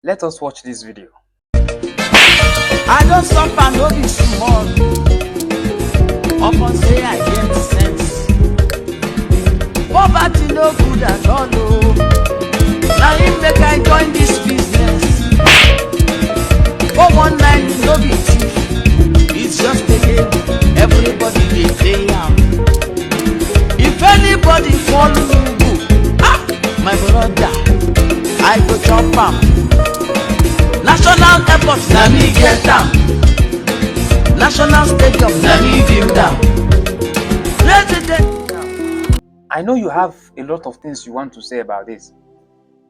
Let us watch this video. I don't suffer no be small. Upon say I get sense. Poverty no good at all. Oh. Now if make I join this business. 419 no be thief. It's just a game. Everybody dey play am. If anybody follow you, my brother, I go chop am. National airport, na me get am. National stadium, na me build am. President. I know you have a lot of things you want to say about this.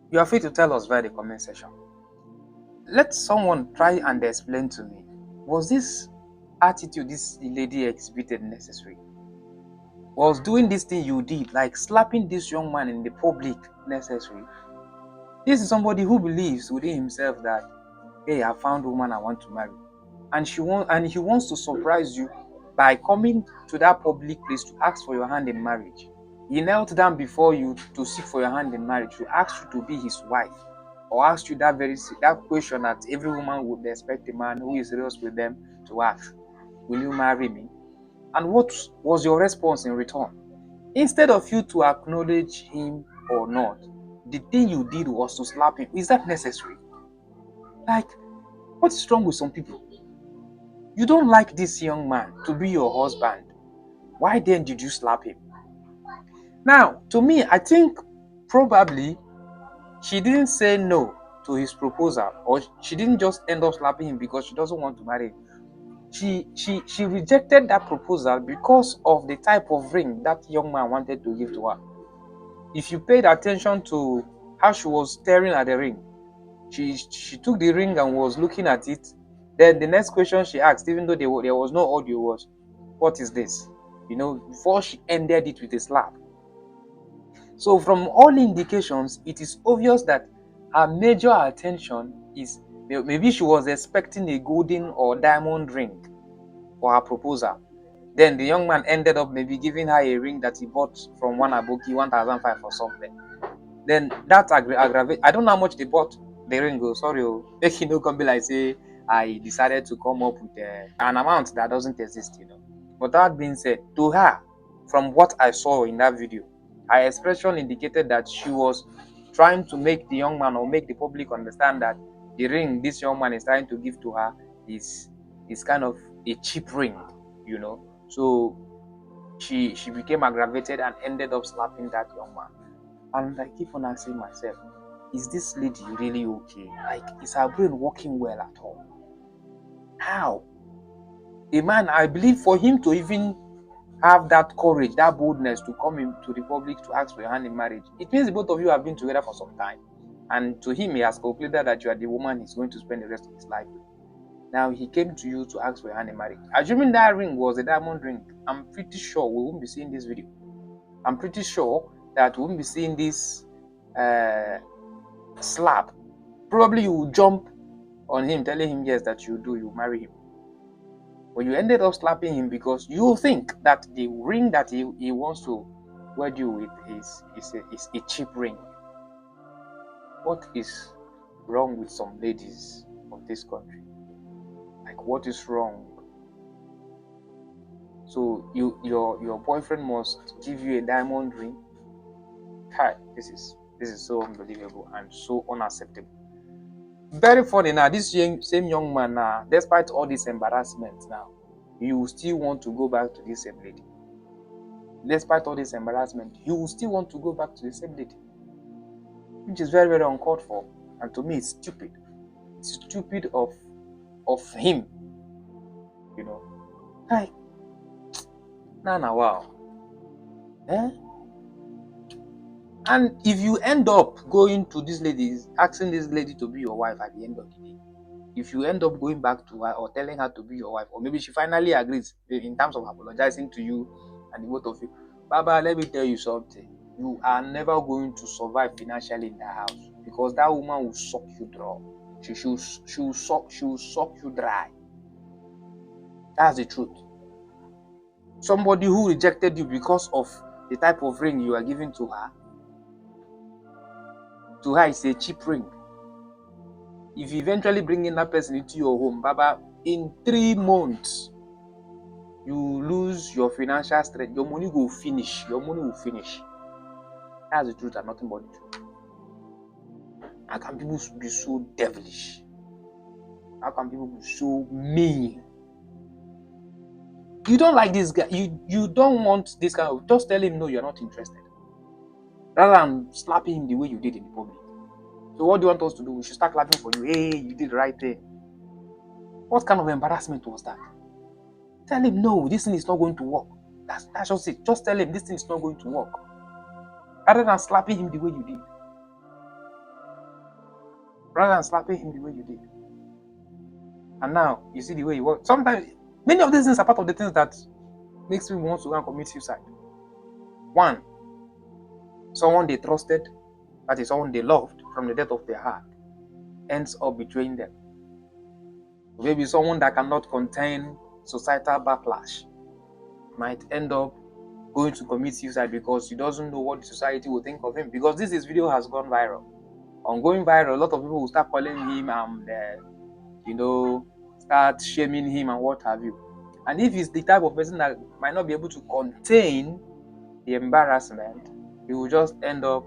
You are free to tell us via the comment section. Let someone try and explain to me, was this attitude this lady exhibited necessary? Was doing this thing you did, like slapping this young man in the public, necessary? This is somebody who believes within himself that, hey, I found a woman I want to marry. And he wants to surprise you by coming to that public place to ask for your hand in marriage. He knelt down before you to seek for your hand in marriage, to ask you to be his wife, or ask you that question that every woman would expect a man who is serious with them to ask, will you marry me? And what was your response in return? Instead of you to acknowledge him or not, the thing you did was to slap him. Is that necessary? Like, what's wrong with some people? You don't like this young man to be your husband. Why then did you slap him? Now, to me, I think probably she didn't say no to his proposal, or she didn't just end up slapping him because she doesn't want to marry him. She rejected that proposal because of the type of ring that young man wanted to give to her. If you paid attention to how she was staring at the ring, she took the ring and was looking at it. Then the next question she asked, even though there was no audio, was, what is this? Before she ended it with a slap. So from all indications, it is obvious that her major attention is, maybe she was expecting a golden or diamond ring for her proposal. Then the young man ended up maybe giving her a ring that he bought from one aboki, 1,500 or something. Then that aggravated. I don't know how much they bought the ring. Sorry, make you come be like say I decided to come up with an amount that doesn't exist, But that being said, to her, from what I saw in that video, her expression indicated that she was trying to make the young man, or make the public understand that the ring this young man is trying to give to her is kind of a cheap ring, So she became aggravated and ended up slapping that young man. And I keep on asking myself, is this lady really okay? Like, is her brain working well at all? How? A man, I believe, for him to even have that courage, that boldness to come into the public to ask for your hand in marriage, it means both of you have been together for some time. And to him, he has concluded that you are the woman he's going to spend the rest of his life with. Now he came to you to ask for your hand in marriage. Assuming that ring was a diamond ring, I'm pretty sure we won't be seeing this video. I'm pretty sure that we won't be seeing this slap. Probably you will jump on him, telling him yes, that you marry him. But you ended up slapping him because you think that the ring that he wants to wed you with is a cheap ring. What is wrong with some ladies of this country? Like, what is wrong? So your boyfriend must give you a diamond ring? Hi, this is so unbelievable and so unacceptable. Very funny now, this same young man now, despite all this embarrassment now, you still want to go back to this same lady. Despite all this embarrassment, you still want to go back to the same lady. Which is very, very uncalled for. And to me, it's stupid. It's stupid of him. Like, nah, wow. And if you end up going to this lady, asking this lady to be your wife at the end of the day, if you end up going back to her or telling her to be your wife, or maybe she finally agrees in terms of apologizing to you and the both of you, Baba, let me tell you something. You are never going to survive financially in that house, because that woman will suck you dry. She will suck you dry. That's the truth. Somebody who rejected you because of the type of ring you are giving to her, it's a cheap ring. If you eventually bring in that person into your home, Baba, in 3 months, you lose your financial strength. Your money will finish. Your money will finish. That's the truth and nothing but the truth. How can people be so devilish? How can people be so mean? You don't like this guy. You don't want this kind of. Just tell him no, you're not interested. Rather than slapping him the way you did in the public. So what do you want us to do? We should start clapping for you. Hey, you did the right thing. What kind of embarrassment was that? Tell him no, this thing is not going to work. That's just it. Just tell him this thing is not going to work. Rather than slapping him the way you did. Rather than slapping him the way you did. And now you see the way he works. Sometimes many of these things are part of the things that makes me want to go and commit suicide. One, someone they trusted, that is someone they loved from the depth of their heart, ends up betraying them. Maybe someone that cannot contain societal backlash might end up going to commit suicide because he doesn't know what the society will think of him. Because this video has gone viral. On going viral, a lot of people will start calling him start shaming him and what have you. And if he's the type of person that might not be able to contain the embarrassment, he will just end up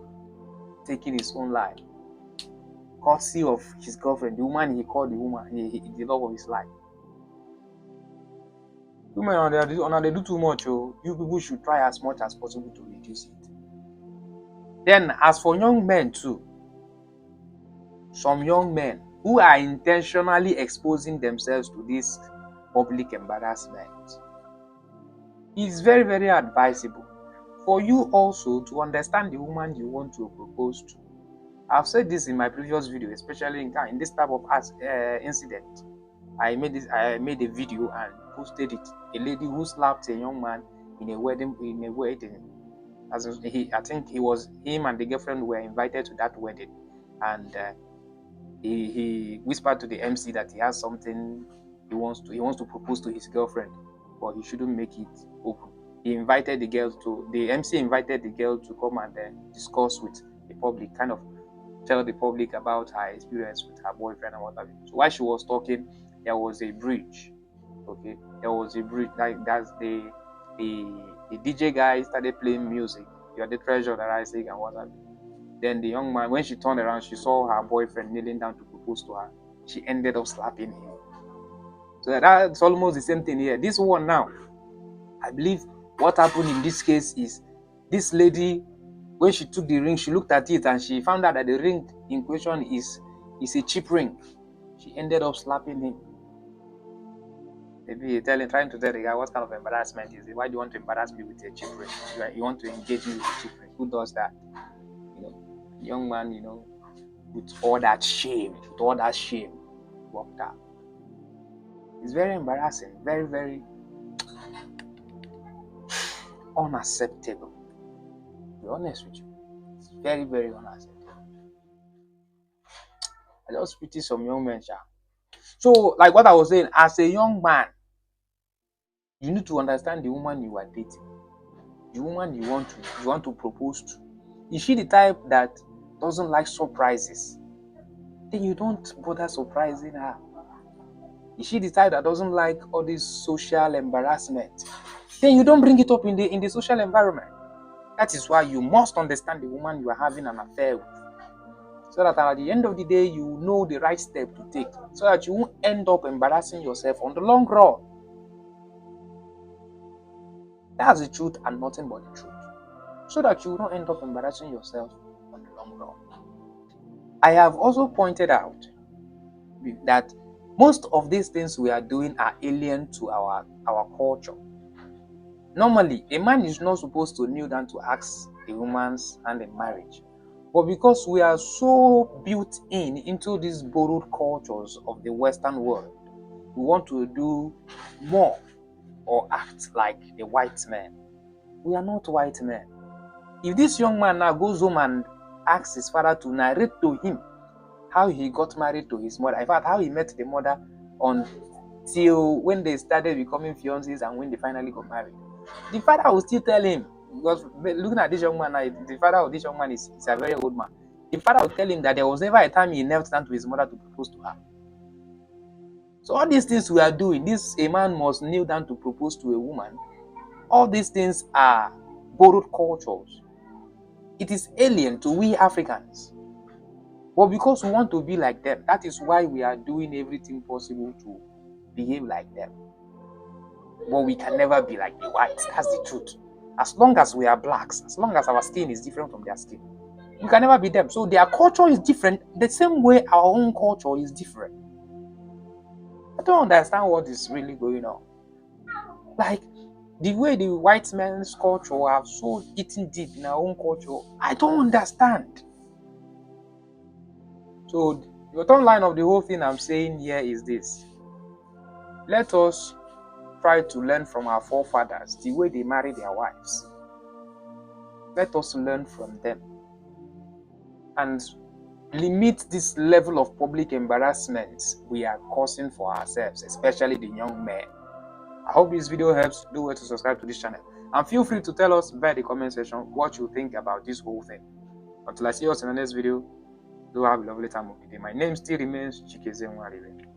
taking his own life, courtesy of his girlfriend, the woman he called the love of his life. Women, they do too much. You people should try as much as possible to reduce it. Then, as for young men too, some young men who are intentionally exposing themselves to this public embarrassment, it's very, very advisable for you also to understand the woman you want to propose to. I've said this in my previous video, especially in this type of incident. I made a video and posted it. A lady who slapped a young man in a wedding. I think it was him and the girlfriend were invited to that wedding, and he whispered to the MC that he has something he wants to propose to his girlfriend, but he shouldn't make it open. The MC invited the girl to come and discuss with the public, kind of tell the public about her experience with her boyfriend and what have you. So while she was talking, there was a bridge. Okay, there was a bridge. That's the DJ guy started playing music. You're the treasure that I seek and what have you. Then the young man, when she turned around, she saw her boyfriend kneeling down to propose to her. She ended up slapping him. So that's almost the same thing here. This one now, I believe what happened in this case is this lady, when she took the ring, she looked at it and she found out that the ring in question is a cheap ring. She ended up slapping him. Maybe trying to tell the guy what kind of embarrassment is it? Why do you want to embarrass me with a cheap ring? You want to engage me with a cheap ring? Who does that? Young man, with all that shame, walked out. It's very embarrassing, very, very unacceptable. To be honest with you, it's very, very unacceptable. I just pity some young men. So, like what I was saying, as a young man, you need to understand the woman you are dating, the woman you want to propose to. Is she the type that doesn't like surprises? Then you don't bother surprising her. Is she the type that doesn't like all this social embarrassment? Then you don't bring it up in the social environment. That is why you must understand the woman you are having an affair with, so that at the end of the day you know the right step to take, so that you won't end up embarrassing yourself on the long run. That's the truth and nothing but the truth. So that you will not end up embarrassing yourself on the long run. I have also pointed out that most of these things we are doing are alien to our culture. Normally, a man is not supposed to kneel down to ask a woman's hand in marriage. But because we are so built into these borrowed cultures of the Western world, we want to do more or act like the white men. We are not white men. If this young man now goes home and asks his father to narrate to him how he got married to his mother, in fact, how he met the mother until when they started becoming fiancés and when they finally got married, the father will still tell him, because looking at this young man now, the father of this young man is a very old man. The father will tell him that there was never a time he knelt down to his mother to propose to her. So all these things we are doing, a man must kneel down to propose to a woman. All these things are borrowed cultures. It is alien to we Africans. But because we want to be like them, that is why we are doing everything possible to behave like them. But we can never be like the whites. That's the truth. As long as we are blacks, as long as our skin is different from their skin, we can never be them. So their culture is different, the same way our own culture is different. I don't understand what is really going on. Like, the way the white man's culture have so eaten deep in our own culture, I don't understand. So the bottom line of the whole thing I'm saying here is this: let us try to learn from our forefathers, the way they marry their wives. Let us learn from them and limit this level of public embarrassment we are causing for ourselves, especially the young men. I hope this video helps. Do well to subscribe to this channel, and feel free to tell us by the comment section what you think about this whole thing. Until I see us in the next video, do have a lovely time of the day. My name still remains Chikezenwariwe.